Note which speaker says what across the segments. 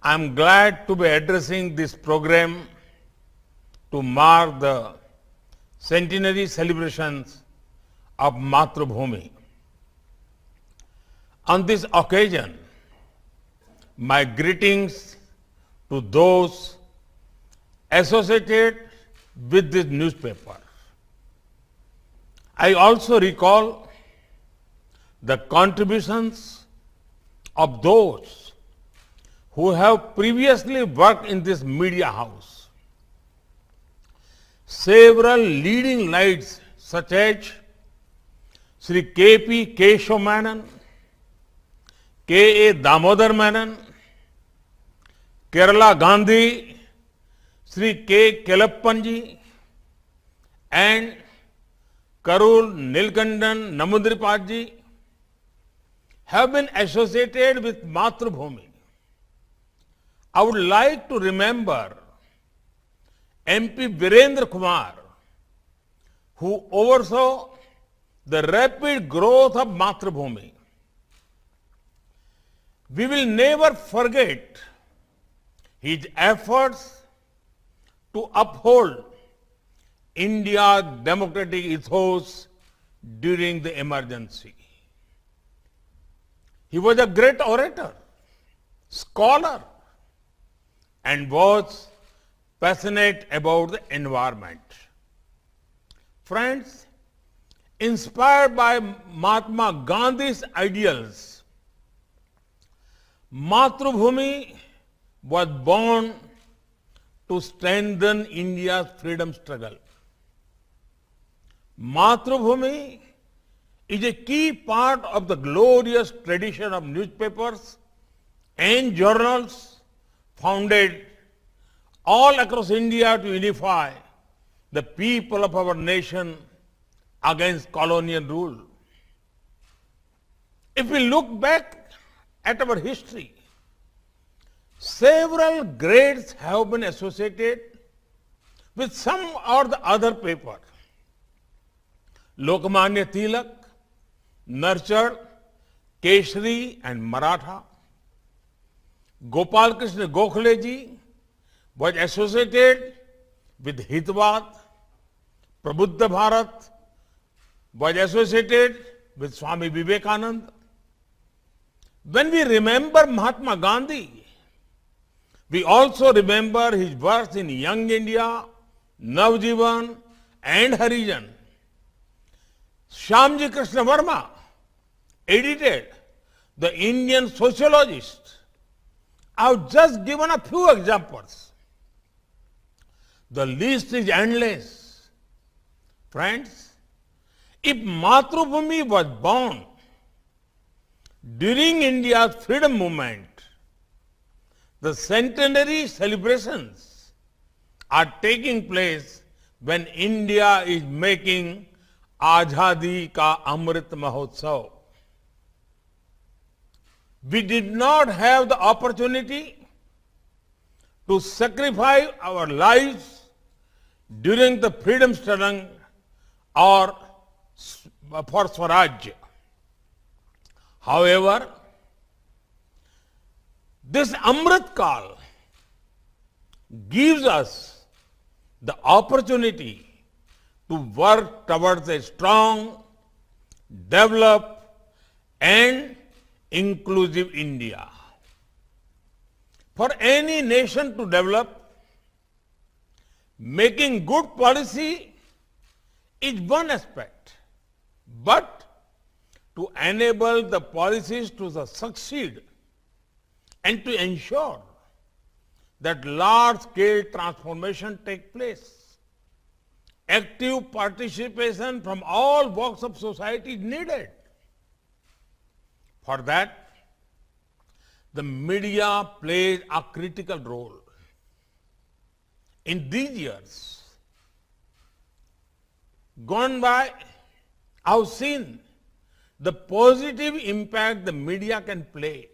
Speaker 1: I am glad to be addressing this program to mark the centenary celebrations of Matrubhumi. On this occasion, my greetings to those associated with this newspaper. I also recall the contributions of those who have previously worked in this media house. Several leading lights such as Sri K.P. Keshav Menon, K.A. Damodar Menon, Kerala Gandhi, Sri K. Kelappanji, and Karul Nilkandan Namundripadji have been associated with Matrubhumi. I would like to remember MP Virendra Kumar, who oversaw the rapid growth of Matrubhumi. We will never forget his efforts to uphold India's democratic ethos during the emergency. He was a great orator, scholar, and was passionate about the environment. Friends, inspired by Mahatma Gandhi's ideals, Matrubhumi was born to strengthen India's freedom struggle. Matrubhumi is a key part of the glorious tradition of newspapers and journals founded all across India to unify the people of our nation against colonial rule. If we look back at our history, several greats have been associated with some or the other paper. Lokmanya Tilak nurtured Keshri and Maratha. Gopal Krishna Gokhale ji was associated with Hitwad. Prabuddha Bharat was associated with Swami Vivekananda. When we remember Mahatma Gandhi, we also remember his works in Young India, Navjivan, and Harijan. Shyamji Krishna Verma edited the Indian Sociologist. I have just given a few examples. The list is endless. Friends, if Matrubhumi was born during India's freedom movement, the centenary celebrations are taking place when India is making Azadi Ka Amrit Mahotsav. We did not have the opportunity to sacrifice our lives during the freedom struggle or for Swaraj. However, this Amrit Kal gives us the opportunity to work towards a strong, developed, and inclusive India. For any nation to develop, making good policy is one aspect, but to enable the policies to succeed and to ensure that large-scale transformation take place, active participation from all walks of society is needed. For that, the media plays a critical role. In these years gone by, I have seen the positive impact the media can play.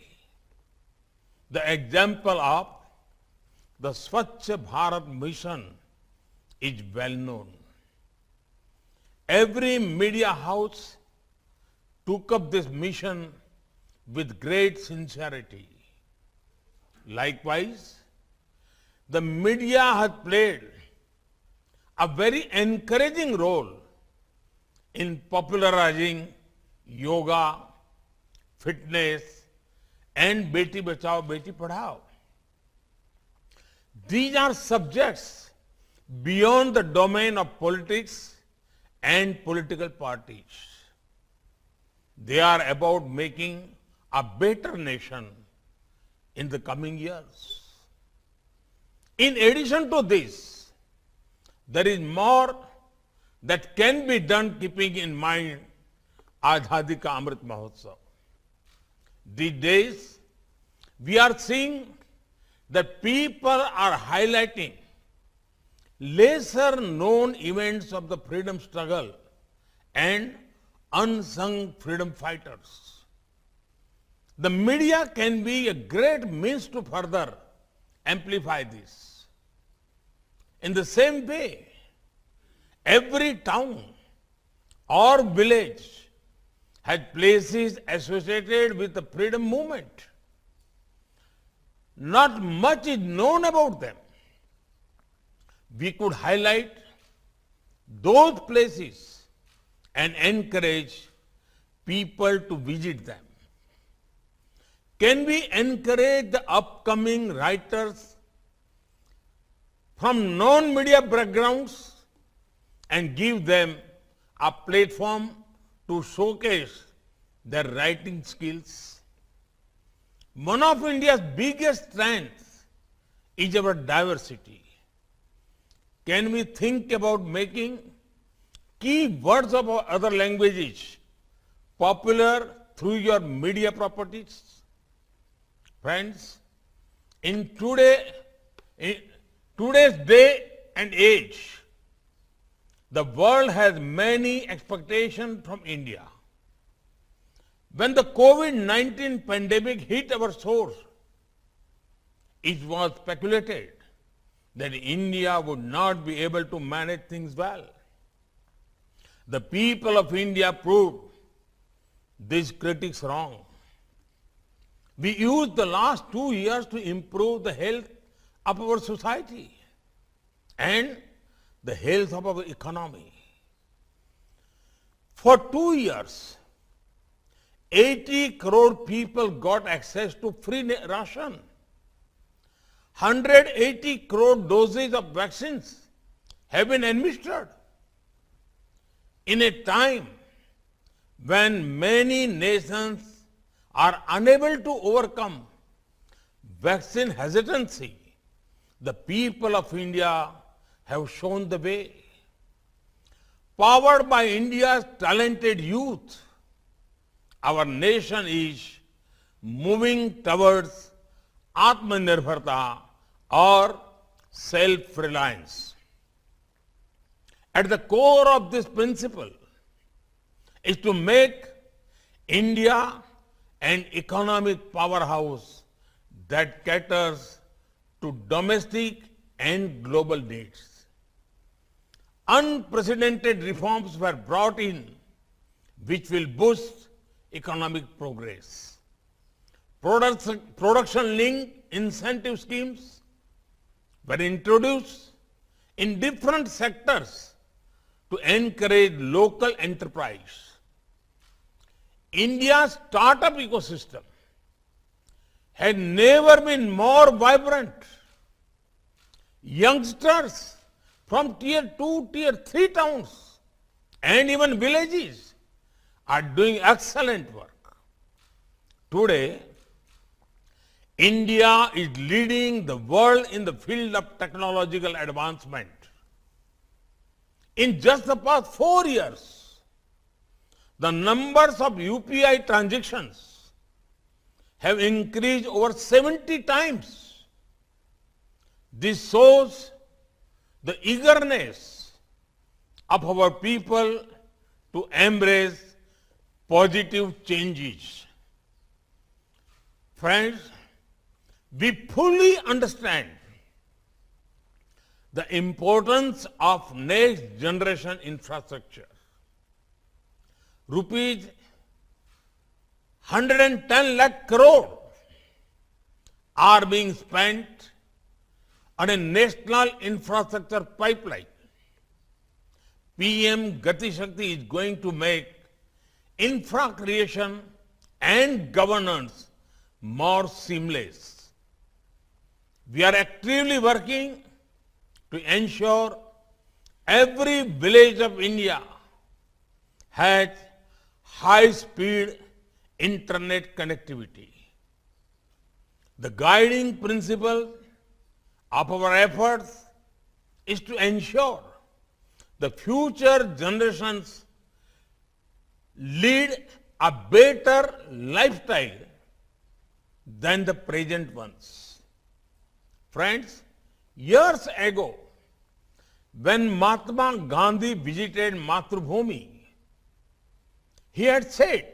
Speaker 1: The example of the Swachh Bharat Mission is well known. Every media house took up this mission with great sincerity. Likewise, the media has played a very encouraging role in popularizing yoga, fitness, and Beti Bachao Beti Padhao. These are subjects beyond the domain of politics and political parties. They are about making a better nation in the coming years. In addition to this, there is more that can be done keeping in mind Azadi Ka Amrit Mahotsav. These days, we are seeing that people are highlighting lesser known events of the freedom struggle and unsung freedom fighters. The media can be a great means to further amplify this. In the same way, every town or village has places associated with the freedom movement. Not much is known about them. We could highlight those places and encourage people to visit them. Can we encourage the upcoming writers from non-media backgrounds and give them a platform to showcase their writing skills? One of India's biggest strengths is our diversity. Can we think about making key words of other languages popular through your media properties? Friends, in today's day and age, the world has many expectations from India. When the COVID-19 pandemic hit our shores, it was speculated that India would not be able to manage things well. The people of India proved these critics wrong. We used the last 2 years to improve the health of our society and the health of our economy. For 2 years, 80 crore people got access to free ration. 180 crore doses of vaccines have been administered. In a time when many nations are unable to overcome vaccine hesitancy, the people of India have shown the way. Powered by India's talented youth, our nation is moving towards Atmanirbharta or self-reliance. At the core of this principle is to make India an economic powerhouse that caters to domestic and global needs. Unprecedented reforms were brought in which will boost economic progress. Production-linked incentive schemes were introduced in different sectors to encourage local enterprise. India's startup ecosystem had never been more vibrant. Youngsters from tier 2, tier 3 towns and even villages are doing excellent work. Today, India is leading the world in the field of technological advancement. In just the past 4 years, the numbers of UPI transactions have increased over 70 times. This shows the eagerness of our people to embrace positive changes. Friends, we fully understand the importance of next generation infrastructure. Rupees 110 lakh crore are being spent on a national infrastructure pipeline. PM Gati Shakti is going to make infra creation and governance more seamless. We are actively working to ensure every village of India has high-speed internet connectivity. The guiding principle of our efforts is to ensure the future generations lead a better lifestyle than the present ones. Friends, years ago, when Mahatma Gandhi visited Matrubhumi, he had said,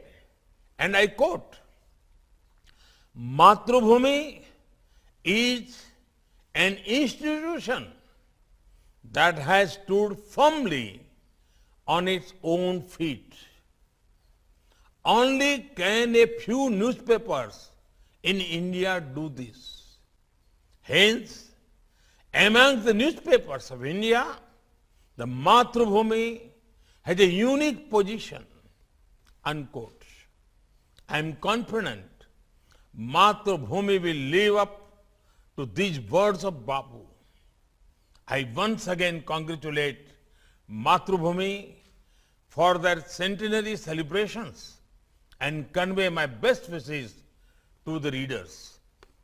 Speaker 1: and I quote, "Matrubhumi is an institution that has stood firmly on its own feet. Only can a few newspapers in India do this. Hence, among the newspapers of India, the Matrubhumi has a unique position." Unquote. I am confident Matrubhumi will live up to these words of Bapu. I once again congratulate Matrubhumi for their centenary celebrations and convey my best wishes to the readers.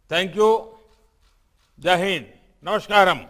Speaker 1: Thank you. Jai Hind. Namaskaram.